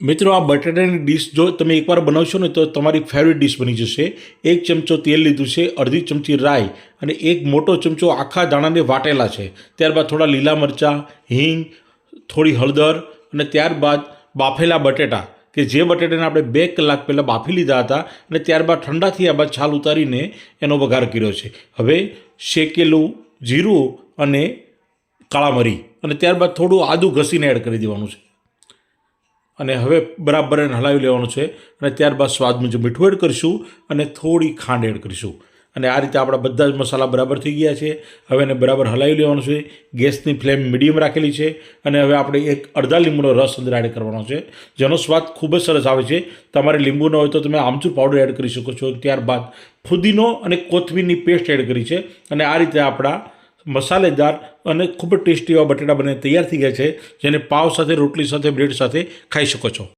મિત્રો, આ બટેટાની ડીશ જો તમે એકવાર બનાવશો ને તો તમારી ફેવરિટ ડીશ બની જશે. 1 ચમચો તેલ લીધું છે, અડધી ચમચી રાઈ અને 1 મોટો ચમચો આખા દાણાને વાટેલા છે. ત્યારબાદ થોડા લીલા મરચાં, હિંગ, થોડી હળદર અને ત્યારબાદ બાફેલા બટેટા કે જે બટેટાને આપણે 2 કલાક પહેલાં બાફી લીધા હતા અને ત્યારબાદ ઠંડા થયા બાદ છાલ ઉતારીને એનો વઘાર કર્યો છે. હવે શેકેલું જીરું અને કાળા મરી અને ત્યારબાદ થોડું આદું ઘસીને એડ કરી દેવાનું છે અને હવે બરાબર એને હલાવી લેવાનું છે અને ત્યારબાદ સ્વાદ મુજબ મીઠું એડ કરીશું અને થોડી ખાંડ એડ કરીશું અને આ રીતે આપણા બધા જ મસાલા બરાબર થઈ ગયા છે. હવે એને બરાબર હલાવી લેવાનું છે. ગેસની ફ્લેમ મીડિયમ રાખેલી છે અને હવે આપણે એક અડધા લીંબુનો રસ અંદર એડ કરવાનો છે, જેનો સ્વાદ ખૂબ જ સરસ આવે છે. તમારે લીંબુ ન હોય તો તમે આમચૂર પાવડર એડ કરી શકો છો. ત્યારબાદ ફુદીનો અને કોથમીરની પેસ્ટ એડ કરી છે અને આ રીતે આપણા મસાલેદાર અને ખૂબ જ ટેસ્ટી એવા બટેટા બને તૈયાર થઈ ગયા છે, જેને પાવ સાથે, રોટલી સાથે, બ્રેડ સાથે ખાઈ શકો છો.